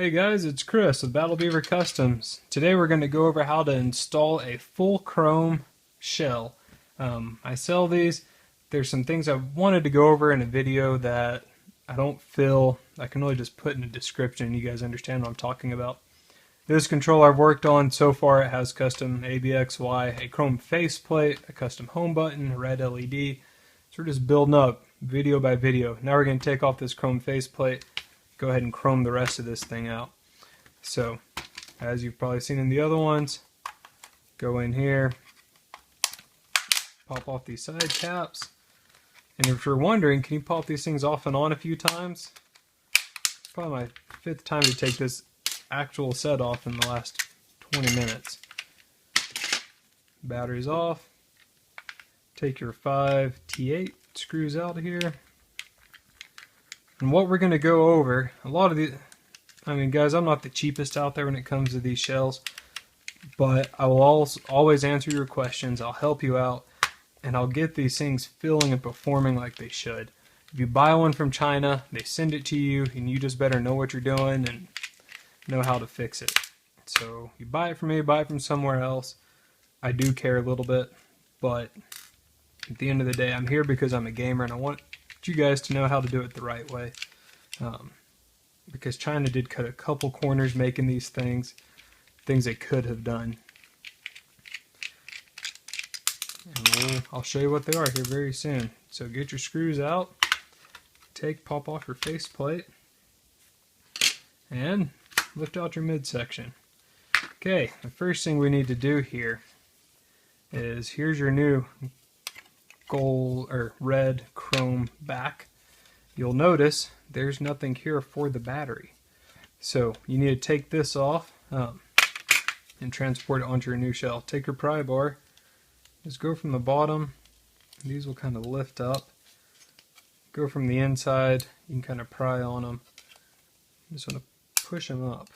Hey guys, it's Chris with Battle Beaver Customs. Today we're going to go over how to install a full chrome shell. I sell these. There's some things I wanted to go over in a video that I don't feel I can really just put in a description and you guys understand what I'm talking about. This controller I've worked on so far, it has custom ABXY, a chrome faceplate, a custom home button, a red LED. So we're just building up video by video. Now we're going to take off this chrome faceplate, go ahead and chrome the rest of this thing out. So, as you've probably seen in the other ones, go in here, pop off these side caps, and if you're wondering, can you pop these things off and on a few times? It's probably my 5th time to take this actual set off in the last 20 minutes. Battery's off. Take your 5 T8 screws out of here. And what we're going to go over, a lot of the, I mean guys, I'm not the cheapest out there when it comes to these shells, but I will always answer your questions, I'll help you out, and I'll get these things feeling and performing like they should. If you buy one from China, they send it to you, and you just better know what you're doing and know how to fix it. So you buy it from me, buy it from somewhere else. I do care a little bit, but at the end of the day, I'm here because I'm a gamer and I want you guys to know how to do it the right way. Because China did cut a couple corners making these things they could have done. And I'll show you what they are here very soon. So get your screws out, pop off your faceplate, and lift out your midsection. Okay, the first thing we need to do here is, here's your new gold or red chrome back. You'll notice there's nothing here for the battery. So you need to take this off and transport it onto your new shell. Take your pry bar, just go from the bottom. These will kind of lift up. Go from the inside, you can kind of pry on them. Just want to push them up.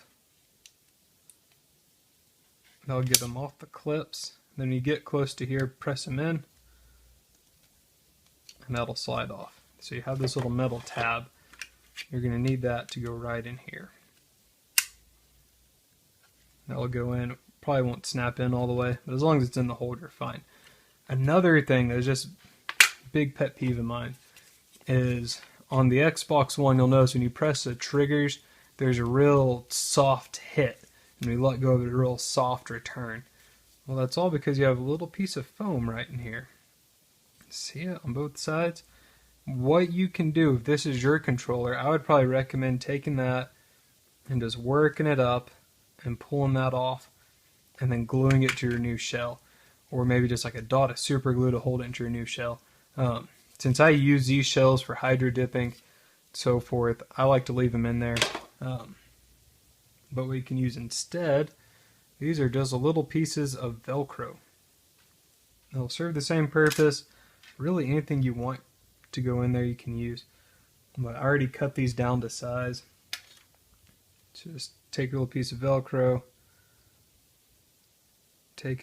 That'll get them off the clips. Then you get close to here, press them in, and that'll slide off. So you have this little metal tab. You're going to need that to go right in here. That'll go in. Probably won't snap in all the way, but as long as it's in the holder, fine. Another thing that's just a big pet peeve of mine is on the Xbox One, you'll notice when you press the triggers, there's a real soft hit, and when you let go of it, a real soft return. Well, that's all because you have a little piece of foam right in here. See it on both sides? What you can do, if this is your controller, I would probably recommend taking that and just working it up and pulling that off and then gluing it to your new shell, or maybe just like a dot of super glue to hold it into your new shell. Since I use these shells for hydro dipping, so forth, I like to leave them in there. But what you can use instead, these are just little pieces of Velcro. They'll serve the same purpose. Really anything you want to go in there you can use. But I already cut these down to size. Just take a little piece of Velcro, take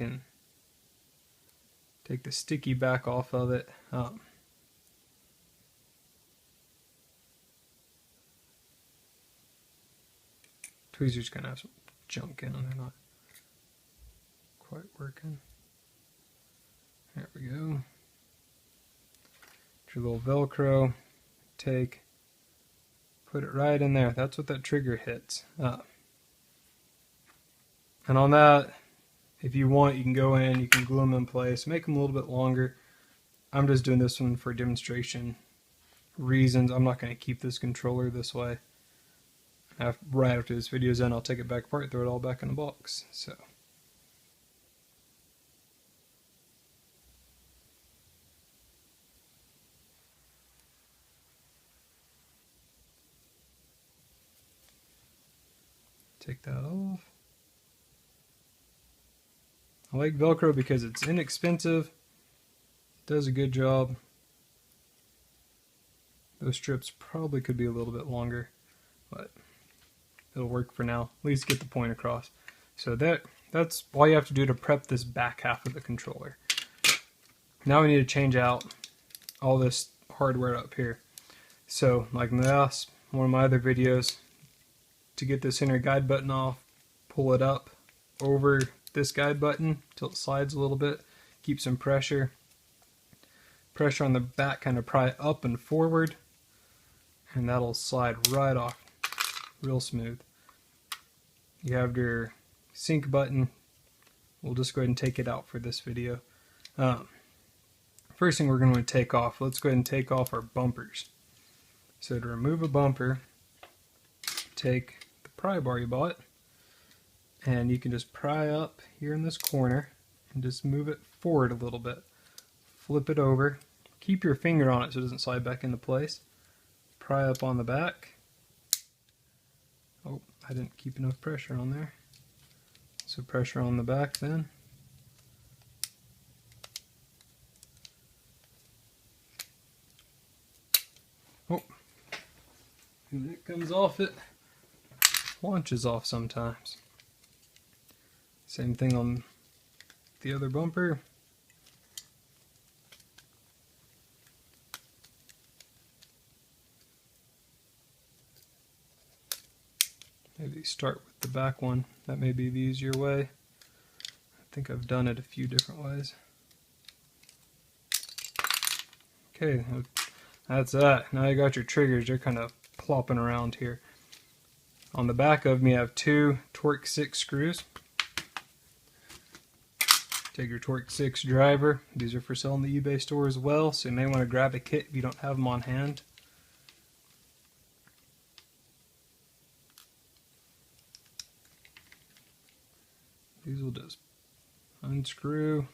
the sticky back off of it. Tweezers gonna have some junk in them, they're not quite working. There we go. Your little Velcro, put it right in there. That's what that trigger hits. And on that, if you want, you can go in, you can glue them in place, make them a little bit longer. I'm just doing this one for demonstration reasons. I'm not going to keep this controller this way. Right after this video's in, I'll take it back apart, throw it all back in the box. So. Take that off. I like Velcro because it's inexpensive, does a good job. Those strips probably could be a little bit longer, but it'll work for now. At least get the point across. So that's all you have to do to prep this back half of the controller. Now we need to change out all this hardware up here. So like in the last one of my other videos, to get this inner guide button off, pull it up over this guide button till it slides a little bit. Keep some pressure on the back, kind of pry up and forward, and that'll slide right off real smooth. You have your sync button. We'll just go ahead and take it out for this video. First thing we're going to take off, let's go ahead and take off our bumpers. So to remove a bumper, take the pry bar you bought, and you can just pry up here in this corner and just move it forward a little bit. Flip it over. Keep your finger on it so it doesn't slide back into place. Pry up on the back. Oh, I didn't keep enough pressure on there. So pressure on the back then. Oh, and when it comes off, it launches off sometimes. Same thing on the other bumper. Maybe start with the back one. That may be the easier way. I think I've done it a few different ways. Okay, that's that. Now you got your triggers. They're kind of plopping around here. On the back of them, you have 2 Torque 6 screws. Take your Torque 6 driver. These are for sale in the eBay store as well, so you may want to grab a kit if you don't have them on hand. These will just unscrew.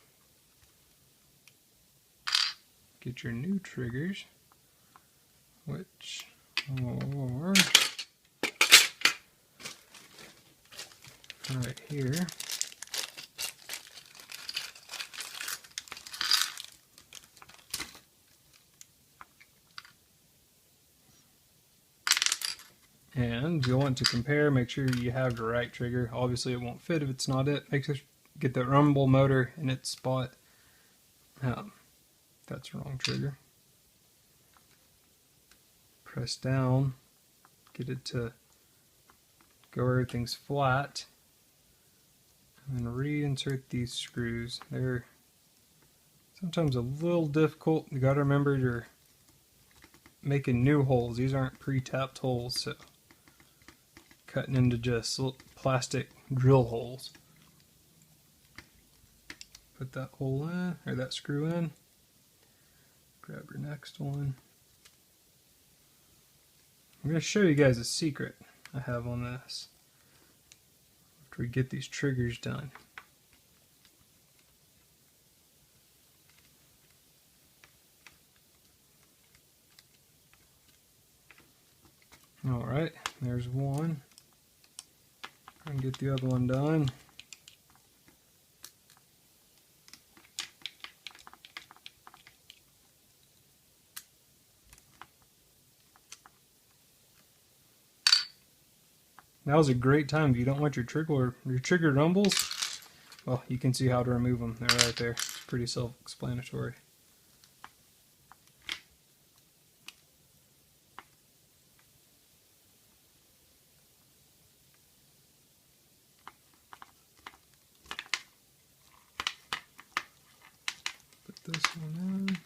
Get your new triggers, which are right here. And you'll want to compare, make sure you have the right trigger. Obviously it won't fit if it's not it. Make sure you get the rumble motor in its spot. That's the wrong trigger. Press down, get it to go where everything's flat, and then reinsert these screws. They're sometimes a little difficult. You gotta remember you're making new holes. These aren't pre-tapped holes, so cutting into just little plastic drill holes. Put that hole in, or that screw in. Grab your next one. I'm going to show you guys a secret I have on this after we get these triggers done. Alright, there's one. Try and get the other one done. Now's a great time if you don't want your trigger rumbles. Well, you can see how to remove them. They're right there. It's pretty self-explanatory. Put this one in.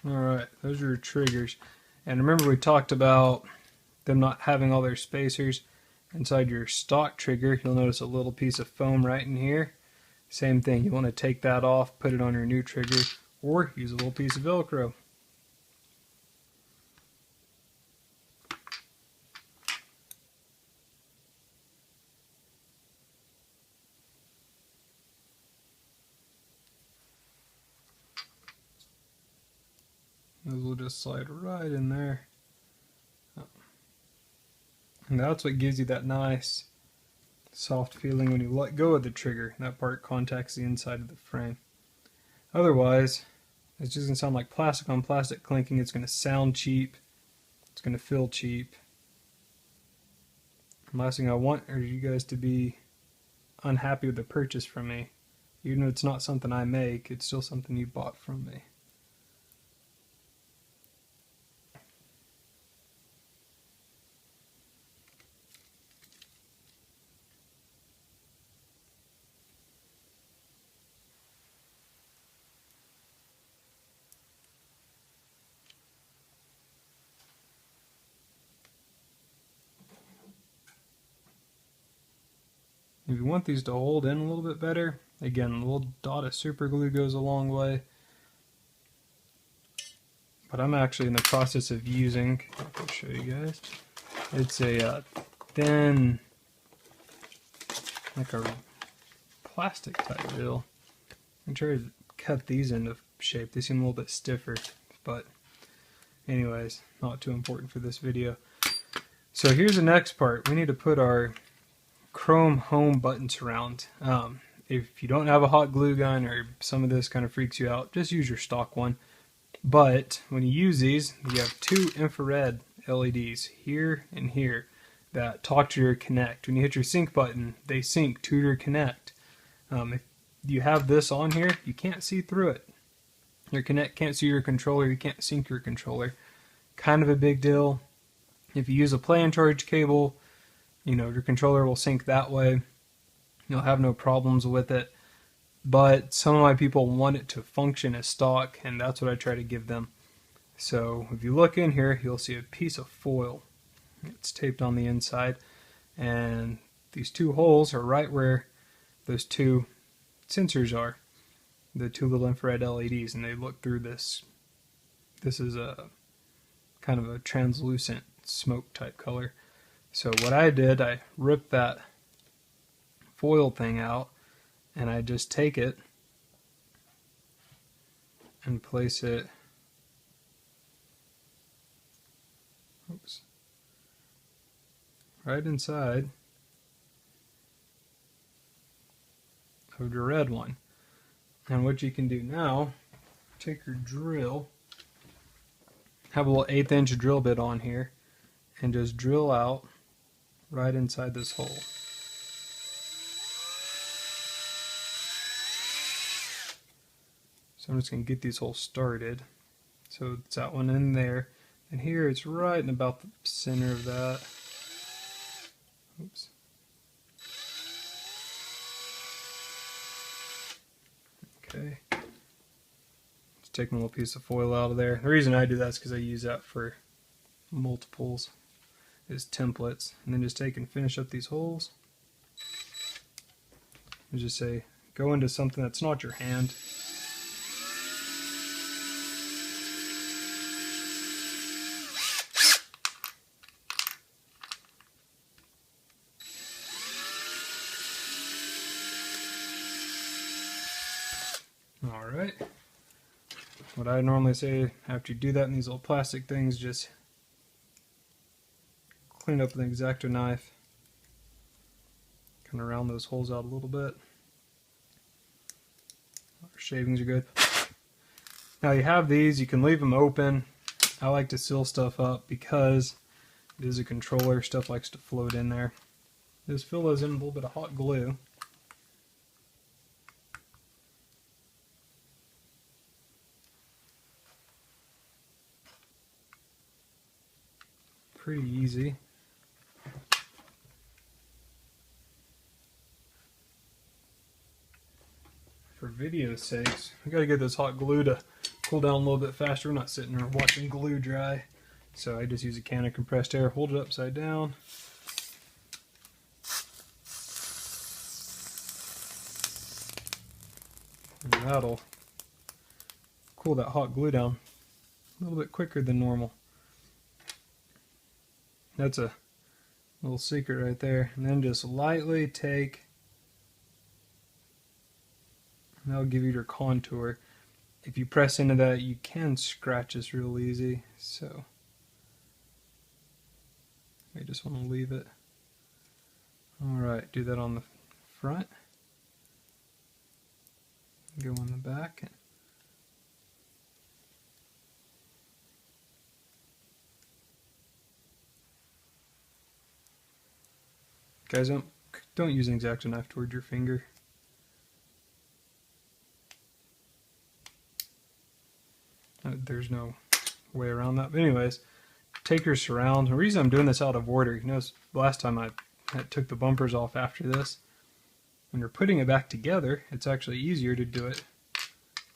Alright, those are your triggers. And remember we talked about them not having all their spacers inside your stock trigger. You'll notice a little piece of foam right in here. Same thing, you want to take that off, put it on your new trigger, or use a little piece of Velcro. Those will just slide right in there. And that's what gives you that nice soft feeling when you let go of the trigger. That part contacts the inside of the frame. Otherwise, it's just going to sound like plastic on plastic clinking. It's going to sound cheap. It's going to feel cheap. And last thing I want are you guys to be unhappy with the purchase from me. Even if it's not something I make, it's still something you bought from me. If you want these to hold in a little bit better, again, a little dot of super glue goes a long way. But I'm actually in the process of using, I'll show you guys, it's a thin, like a plastic type deal. I'm trying to cut these into shape. They seem a little bit stiffer, but anyways, not too important for this video. So here's the next part. We need to put our chrome home buttons around. If you don't have a hot glue gun or some of this kind of freaks you out, just use your stock one. But when you use these, you have two infrared LEDs here and here that talk to your Kinect. When you hit your sync button, they sync to your Kinect. If you have this on here, you can't see through it. Your Kinect can't see your controller, you can't sync your controller. Kind of a big deal. If you use a play and charge cable, you know, your controller will sync that way. You'll have no problems with it. But some of my people want it to function as stock, and that's what I try to give them. So if you look in here, you'll see a piece of foil. It's taped on the inside, and these two holes are right where those two sensors are, the two little infrared LEDs, and they look through this. This is a kind of a translucent smoke type color. So what I did, I ripped that foil thing out, and I just take it and place it, right inside of the red one. And what you can do now, take your drill, have a little 1/8 inch drill bit on here, and just drill out right inside this hole. So I'm just going to get these holes started. So it's that one in there, and here it's right in about the center of that. Oops. Okay. Just taking a little piece of foil out of there. The reason I do that is because I use that for multiples, is templates. And then just take and finish up these holes. And just say, go into something that's not your hand. Alright, what I normally say after you do that in these little plastic things, just clean it up with an X-Acto knife, kind of round those holes out a little bit. Our shavings are good. Now you have these, you can leave them open. I like to seal stuff up because it is a controller, stuff likes to float in there. Just fill those in a little bit of hot glue. Pretty easy. For video's sakes, we gotta get this hot glue to cool down a little bit faster. We're not sitting there watching glue dry. So I just use a can of compressed air, hold it upside down. And that'll cool that hot glue down a little bit quicker than normal. That's a little secret right there. And then just lightly take, and that'll give you your contour. If you press into that, you can scratch this real easy. So I just want to leave it. Alright, do that on the front. Go on the back. Guys, don't use an X-Acto knife towards your finger. There's no way around that. But anyways, take your surround. The reason I'm doing this out of order, you notice last time I took the bumpers off after this. When you're putting it back together, it's actually easier to do it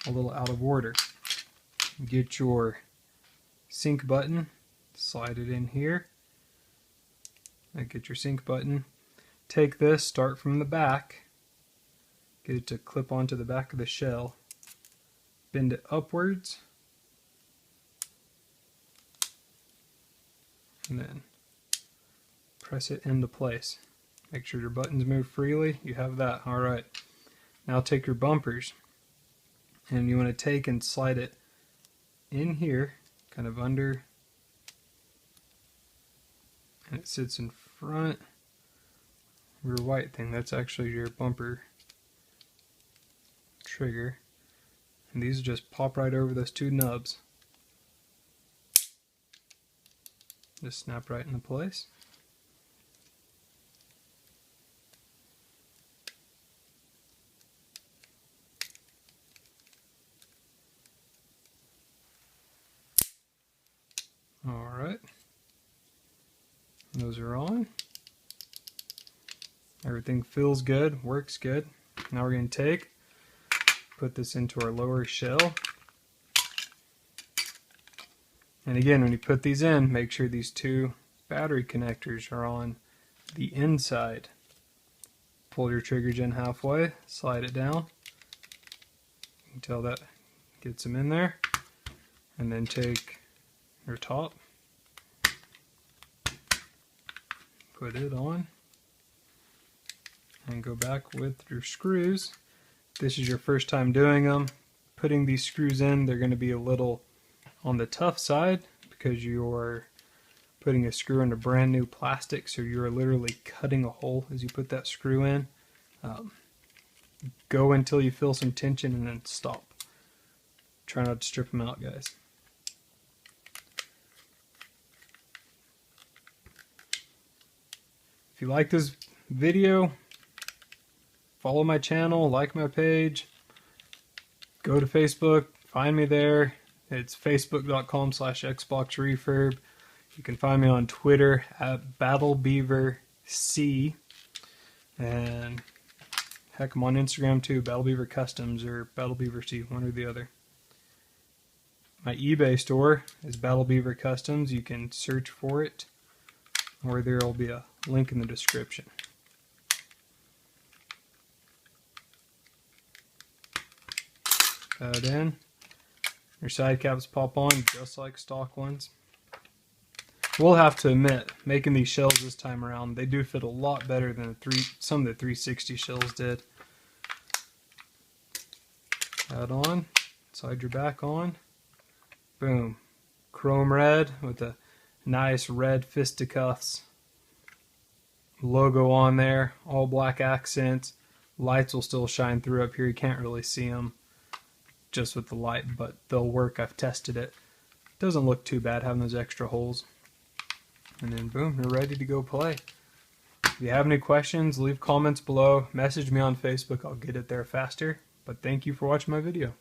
a little out of order. Get your sync button, slide it in here. And get your sync button. Take this, start from the back, get it to clip onto the back of the shell, bend it upwards, and then press it into place. Make sure your buttons move freely. You have that. Alright. Now take your bumpers and you want to take and slide it in here, kind of under, and it sits in front. Your white thing, that's actually your bumper trigger. And these just pop right over those two nubs. Just snap right into place. Alright. Those are on. Everything feels good, works good. Now we're going to put this into our lower shell. And again, when you put these in, make sure these two battery connectors are on the inside. Pull your trigger in halfway, slide it down until that gets them in there. And then take your top, put it on, and go back with your screws. If this is your first time doing them, putting these screws in, they're going to be a little on the tough side because you're putting a screw into brand new plastic, so you're literally cutting a hole as you put that screw in. Go until you feel some tension and then stop. Try not to strip them out, guys. If you like this video, follow my channel, like my page, go to Facebook, find me there. It's facebook.com/XboxRefurb. You can find me on Twitter at BattleBeaverC. And heck, I'm on Instagram too, BattleBeaver Customs or BattleBeaverC, one or the other. My eBay store is BattleBeaver Customs. You can search for it, or there will be a link in the description. That in. Your side caps pop on just like stock ones. We'll have to admit, making these shells this time around, they do fit a lot better than some of the 360 shells did. That on, slide your back on. Boom. Chrome red with a nice red fisticuffs logo on there, all black accents. Lights will still shine through up here. You can't really see them just with the light, but they'll work. I've tested it. Doesn't look too bad having those extra holes. And then boom, you're ready to go play. If you have any questions, leave comments below. Message me on Facebook. I'll get it there faster. But thank you for watching my video.